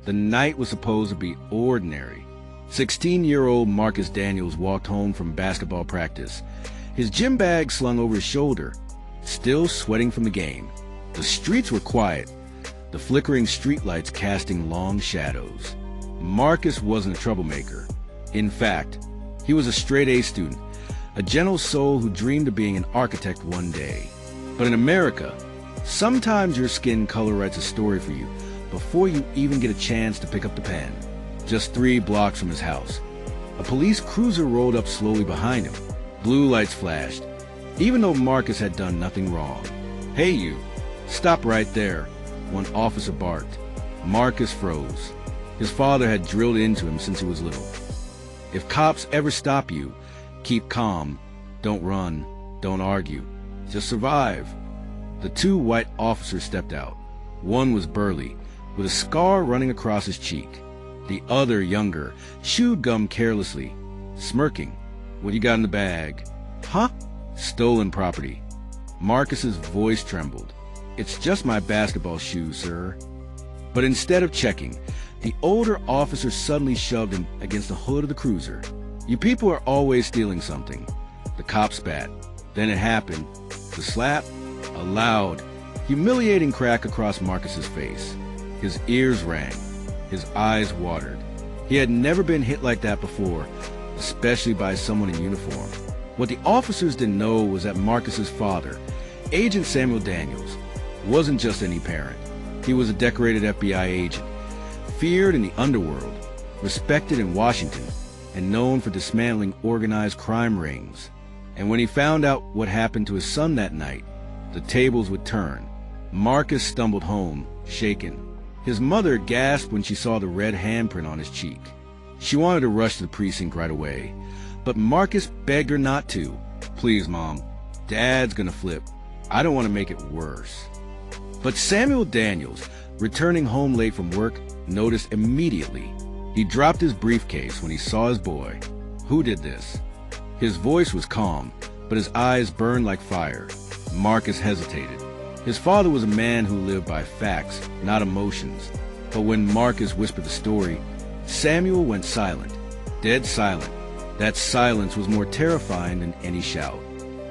The night was supposed to be ordinary. 16-year-old Marcus Daniels walked home from basketball practice, his gym bag slung over his shoulder, still sweating from the game. The streets were quiet, the flickering streetlights casting long shadows. Marcus wasn't a troublemaker. In fact, he was a straight-A student, a gentle soul who dreamed of being an architect one day. But in America, sometimes your skin color writes a story for you before you even get a chance to pick up the pen. Just 3 blocks from his house, a police cruiser rolled up slowly behind him. Blue lights flashed, even though Marcus had done nothing wrong. "Hey you, stop right there," one officer barked. Marcus froze. His father had drilled into him since he was little. If cops ever stop you, keep calm, don't run, don't argue, just survive. The 2 white officers stepped out. One was burly, with a scar running across his cheek. The other, younger, chewed gum carelessly, smirking. "What you got in the bag?" "Huh?" "Stolen property." Marcus's voice trembled. "It's just my basketball shoes, sir." But instead of checking, the older officer suddenly shoved him against the hood of the cruiser. "You people are always stealing something." The cop spat. Then it happened. The slap, a loud, humiliating crack across Marcus's face. His ears rang. His eyes watered. He had never been hit like that before, especially by someone in uniform. What the officers didn't know was that Marcus's father, Agent Samuel Daniels, wasn't just any parent. He was a decorated FBI agent, feared in the underworld, respected in Washington, and known for dismantling organized crime rings. And when he found out what happened to his son that night, the tables would turn. Marcus stumbled home, shaken. His mother gasped when she saw the red handprint on his cheek. She wanted to rush to the precinct right away, but Marcus begged her not to. "Please, Mom, Dad's gonna flip. I don't want to make it worse." But Samuel Daniels, returning home late from work, noticed immediately. He dropped his briefcase when he saw his boy. "Who did this?" His voice was calm, but his eyes burned like fire. Marcus hesitated. His father was a man who lived by facts, not emotions. But when Marcus whispered the story, Samuel went silent, dead silent. That silence was more terrifying than any shout.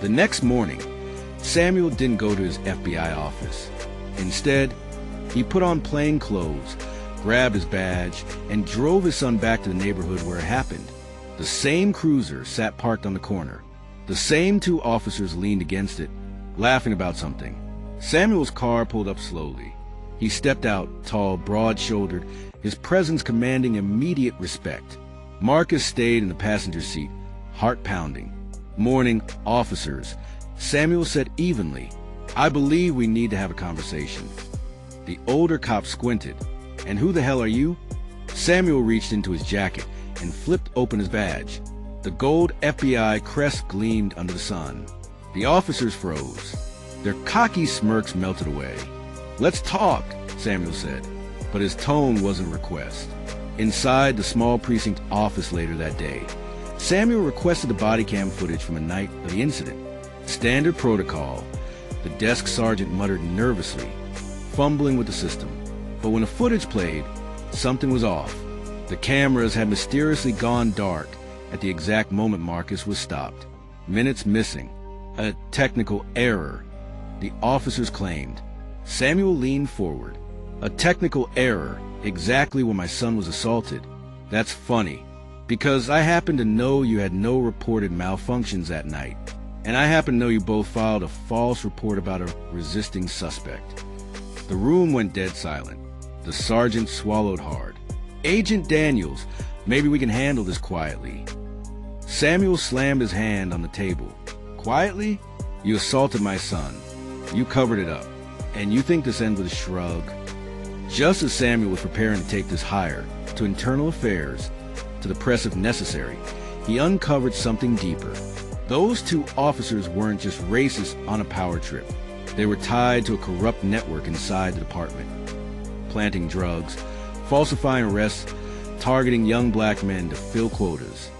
The next morning, Samuel didn't go to his FBI office. Instead, he put on plain clothes, grabbed his badge, and drove his son back to the neighborhood where it happened. The same cruiser sat parked on the corner. The same 2 officers leaned against it, laughing about something. Samuel's car pulled up slowly. He stepped out, tall, broad-shouldered, his presence commanding immediate respect. Marcus stayed in the passenger seat, heart pounding. "Morning, officers," Samuel said evenly. "I believe we need to have a conversation." The older cop squinted. "And who the hell are you?" Samuel reached into his jacket and flipped open his badge. The gold FBI crest gleamed under the sun. The officers froze. Their cocky smirks melted away. "Let's talk," Samuel said, but his tone wasn't a request. Inside the small precinct office later that day, Samuel requested the body cam footage from the night of the incident. Standard protocol, the desk sergeant muttered nervously, fumbling with the system. But when the footage played, something was off. The cameras had mysteriously gone dark at the exact moment Marcus was stopped. Minutes missing. A technical error, the officers claimed. Samuel leaned forward. "A technical error, exactly when my son was assaulted. That's funny, because I happen to know you had no reported malfunctions that night, and I happen to know you both filed a false report about a resisting suspect." The room went dead silent. The sergeant swallowed hard. "Agent Daniels, maybe we can handle this quietly." Samuel slammed his hand on the table. "Quietly? You assaulted my son. You covered it up. And you think this ends with a shrug?" Just as Samuel was preparing to take this higher, to internal affairs, to the press if necessary, he uncovered something deeper. Those 2 officers weren't just racists on a power trip. They were tied to a corrupt network inside the department, planting drugs, falsifying arrests, targeting young black men to fill quotas.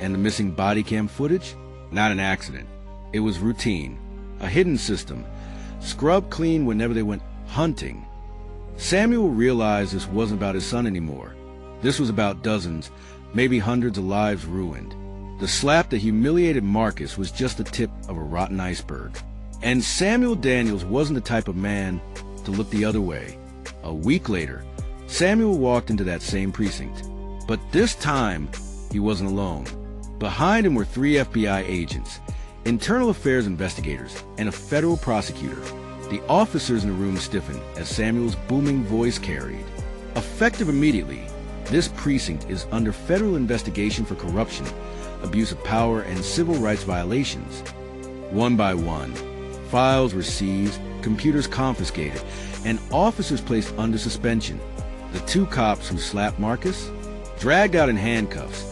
And the missing body cam footage? Not an accident. It was routine, a hidden system, scrubbed clean whenever they went hunting. Samuel realized this wasn't about his son anymore. This was about dozens, maybe hundreds of lives ruined. The slap that humiliated Marcus was just the tip of a rotten iceberg. And Samuel Daniels wasn't the type of man to look the other way. A week later, Samuel walked into that same precinct. But this time, he wasn't alone. Behind him were 3 FBI agents, internal affairs investigators, and a federal prosecutor. The officers in the room stiffened as Samuel's booming voice carried. Effective immediately, this precinct is under federal investigation for corruption, abuse of power, and civil rights violations. One by one, files were seized, computers confiscated, and officers placed under suspension. The 2 cops who slapped Marcus, dragged out in handcuffs,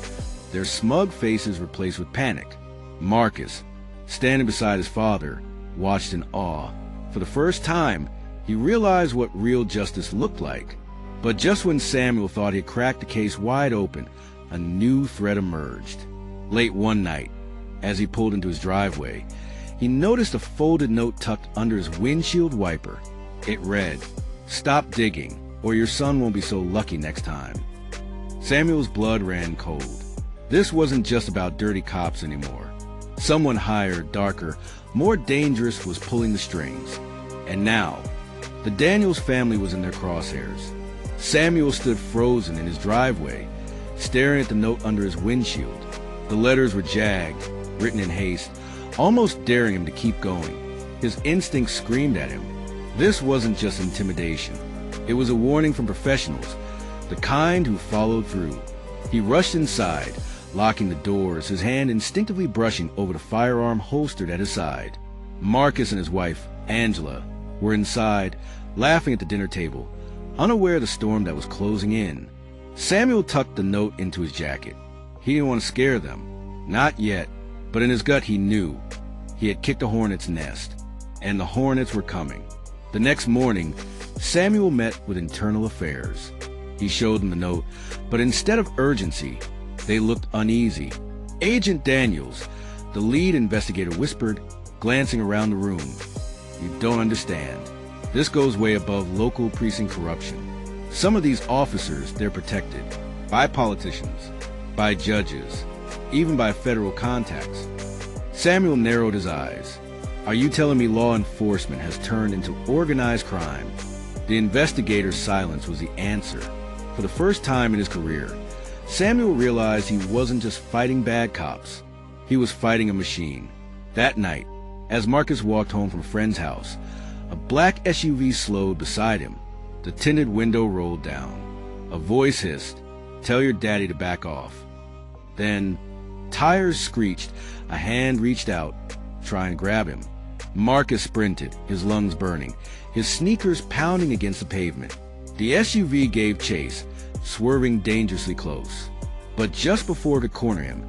their smug faces replaced with panic. Marcus, standing beside his father, watched in awe. For the first time, he realized what real justice looked like. But just when Samuel thought he had cracked the case wide open, a new threat emerged. Late one night, as he pulled into his driveway, he noticed a folded note tucked under his windshield wiper. It read, "Stop digging, or your son won't be so lucky next time." Samuel's blood ran cold. This wasn't just about dirty cops anymore. Someone higher, darker, more dangerous was pulling the strings. And now, the Daniels family was in their crosshairs. Samuel stood frozen in his driveway, staring at the note under his windshield. The letters were jagged, written in haste, almost daring him to keep going. His instincts screamed at him. This wasn't just intimidation. It was a warning from professionals, the kind who followed through. He rushed inside, locking the doors, his hand instinctively brushing over the firearm holstered at his side. Marcus and his wife, Angela, were inside, laughing at the dinner table, unaware of the storm that was closing in. Samuel tucked the note into his jacket. He didn't want to scare them. Not yet, but in his gut he knew. He had kicked a hornet's nest, and the hornets were coming. The next morning, Samuel met with internal affairs. He showed them the note, but instead of urgency, they looked uneasy. "Agent Daniels," the lead investigator whispered, glancing around the room. "You don't understand. This goes way above local precinct corruption. Some of these officers, they're protected by politicians, by judges, even by federal contacts." Samuel narrowed his eyes. "Are you telling me law enforcement has turned into organized crime?" The investigator's silence was the answer. For the first time in his career, Samuel realized he wasn't just fighting bad cops. He was fighting a machine. That night, as Marcus walked home from a friend's house, a black SUV slowed beside him. The tinted window rolled down. A voice hissed, "Tell your daddy to back off." Then, tires screeched, a hand reached out, trying to grab him. Marcus sprinted, his lungs burning, his sneakers pounding against the pavement. The SUV gave chase, swerving dangerously close. But just before it could corner him,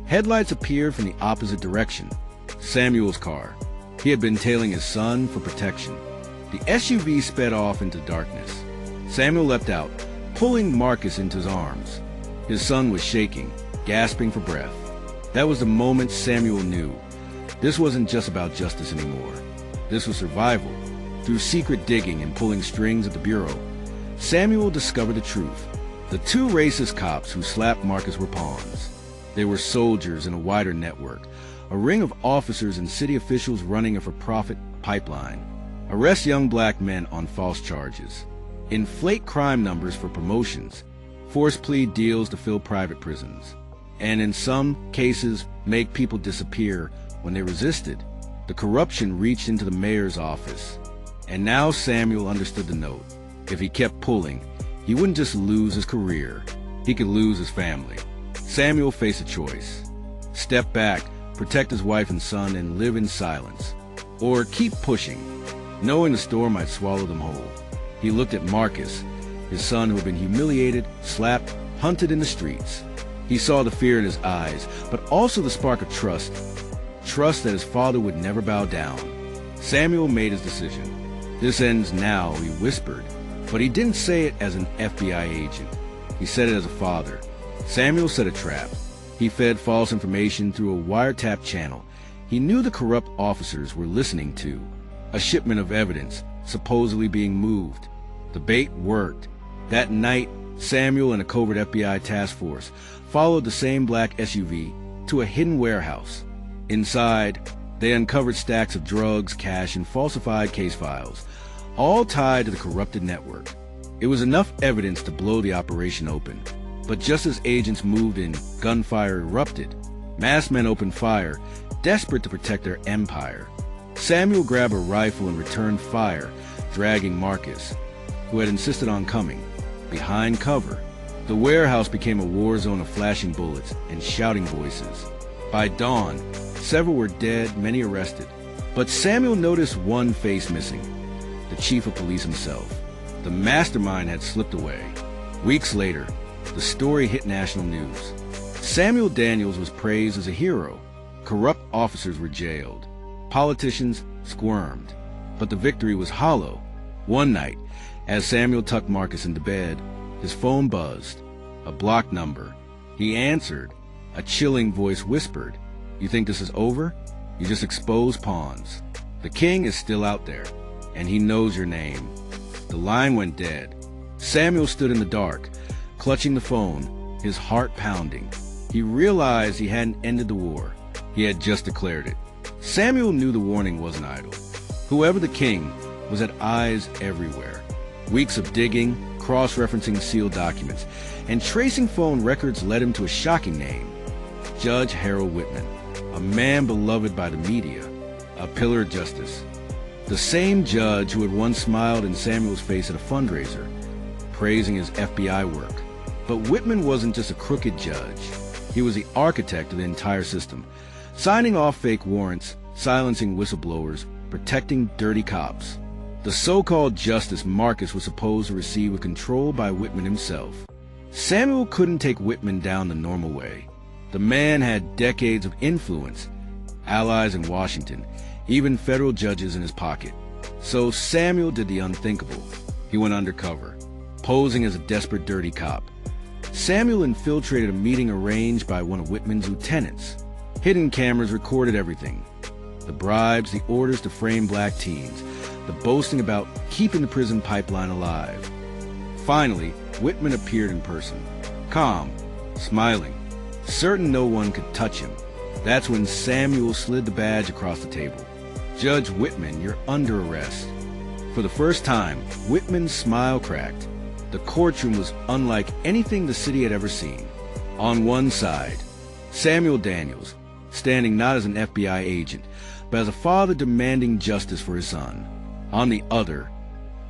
headlights appeared from the opposite direction. Samuel's car. He had been tailing his son for protection. The SUV sped off into darkness. Samuel leapt out, pulling Marcus into his arms. His son was shaking, gasping for breath. That was the moment Samuel knew. This wasn't just about justice anymore. This was survival. Through secret digging and pulling strings at the bureau, Samuel discovered the truth. The 2 racist cops who slapped Marcus were pawns. They were soldiers in a wider network, a ring of officers and city officials running a for-profit pipeline. Arrest young black men on false charges. Inflate crime numbers for promotions. Force plea deals to fill private prisons. And in some cases, make people disappear when they resisted. The corruption reached into the mayor's office. And now Samuel understood the note. If he kept pulling, he wouldn't just lose his career, he could lose his family. Samuel faced a choice. Step back, protect his wife and son, and live in silence. Or keep pushing, knowing the storm might swallow them whole. He looked at Marcus, his son who had been humiliated, slapped, hunted in the streets. He saw the fear in his eyes, but also the spark of trust. Trust that his father would never bow down. Samuel made his decision. "This ends now," he whispered. But he didn't say it as an FBI agent. He said it as a father. Samuel set a trap. He fed false information through a wiretap channel he knew the corrupt officers were listening to. A shipment of evidence, supposedly being moved. The bait worked. That night, Samuel and a covert FBI task force followed the same black SUV to a hidden warehouse. Inside, they uncovered stacks of drugs, cash, and falsified case files, all tied to the corrupted network. It was enough evidence to blow the operation open. But just as agents moved in, gunfire erupted. Masked men opened fire, desperate to protect their empire. Samuel grabbed a rifle and returned fire, dragging Marcus, who had insisted on coming, behind cover. The warehouse became a war zone of flashing bullets and shouting voices. By dawn, several were dead, many arrested. But Samuel noticed one face missing, the chief of police himself. The mastermind had slipped away. Weeks later, the story hit national news. Samuel Daniels was praised as a hero. Corrupt officers were jailed. Politicians squirmed. But the victory was hollow. One night, as Samuel tucked Marcus into bed, his phone buzzed. A blocked number. He answered. A chilling voice whispered, "You think this is over? You just exposed pawns. The king is still out there, and he knows your name." The line went dead. Samuel stood in the dark, clutching the phone, his heart pounding. He realized he hadn't ended the war. He had just declared it. Samuel knew the warning wasn't idle. Whoever the king was had eyes everywhere. Weeks of digging, cross-referencing sealed documents, and tracing phone records led him to a shocking name. Judge Harold Whitman, a man beloved by the media, a pillar of justice. The same judge who had once smiled in Samuel's face at a fundraiser, praising his FBI work. But Whitman wasn't just a crooked judge. He was the architect of the entire system, signing off fake warrants, silencing whistleblowers, protecting dirty cops. The so-called justice Marcus was supposed to receive was controlled by Whitman himself. Samuel couldn't take Whitman down the normal way. The man had decades of influence, allies in Washington, even federal judges in his pocket. So Samuel did the unthinkable. He went undercover, posing as a desperate dirty cop. Samuel infiltrated a meeting arranged by one of Whitman's lieutenants. Hidden cameras recorded everything. The bribes, the orders to frame black teens, the boasting about keeping the prison pipeline alive. Finally, Whitman appeared in person, calm, smiling, certain no one could touch him. That's when Samuel slid the badge across the table. "Judge Whitman, you're under arrest." For the first time, Whitman's smile cracked. The courtroom was unlike anything the city had ever seen. On one side, Samuel Daniels, standing not as an FBI agent, but as a father demanding justice for his son. On the other,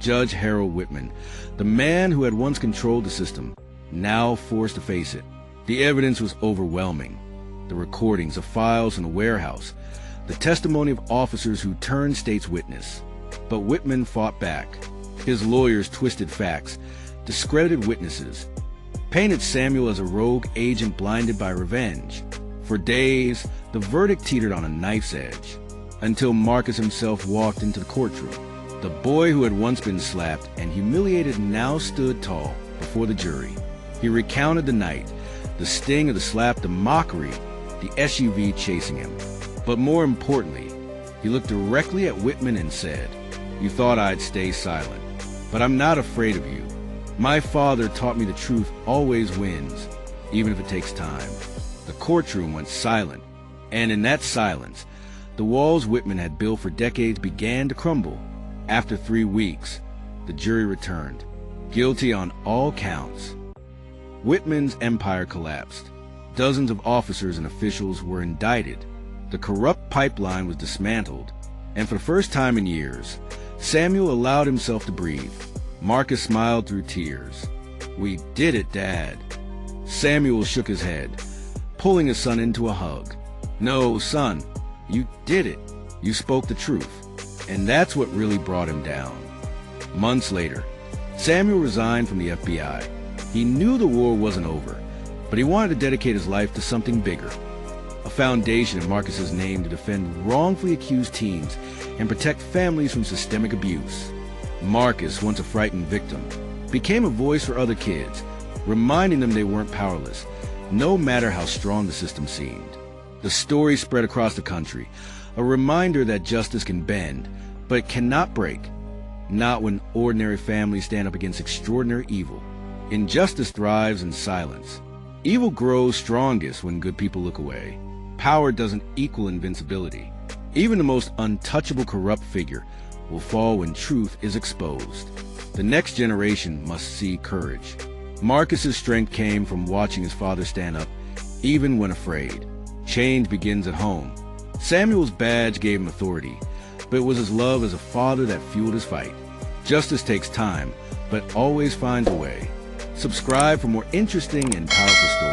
Judge Harold Whitman, the man who had once controlled the system, now forced to face it. The evidence was overwhelming. The recordings of files in the warehouse, the testimony of officers who turned state's witness. But Whitman fought back. His lawyers twisted facts, discredited witnesses, painted Samuel as a rogue agent blinded by revenge. For days, the verdict teetered on a knife's edge, until Marcus himself walked into the courtroom. The boy who had once been slapped and humiliated now stood tall before the jury. He recounted the night, the sting of the slap, the mockery, the SUV chasing him. But more importantly, he looked directly at Whitman and said, "You thought I'd stay silent, but I'm not afraid of you. My father taught me the truth always wins, even if it takes time." The courtroom went silent, and in that silence, the walls Whitman had built for decades began to crumble. After 3 weeks, the jury returned, guilty on all counts. Whitman's empire collapsed. Dozens of officers and officials were indicted. The corrupt pipeline was dismantled, and for the first time in years, Samuel allowed himself to breathe. Marcus smiled through tears. "We did it, Dad." Samuel shook his head, pulling his son into a hug. "No, son, you did it. You spoke the truth." And that's what really brought him down. Months later, Samuel resigned from the FBI. He knew the war wasn't over, but he wanted to dedicate his life to something bigger. A foundation in Marcus's name to defend wrongfully accused teens and protect families from systemic abuse. Marcus, once a frightened victim, became a voice for other kids, reminding them they weren't powerless, no matter how strong the system seemed. The story spread across the country, a reminder that justice can bend, but it cannot break. not when ordinary families stand up against extraordinary evil. Injustice thrives in silence. Evil grows strongest when good people look away. Power doesn't equal invincibility. Even the most untouchable corrupt figure will fall when truth is exposed. The next generation must see courage. Marcus's strength came from watching his father stand up, even when afraid. Change begins at home. Samuel's badge gave him authority, but it was his love as a father that fueled his fight. Justice takes time, but always finds a way. Subscribe for more interesting and powerful stories.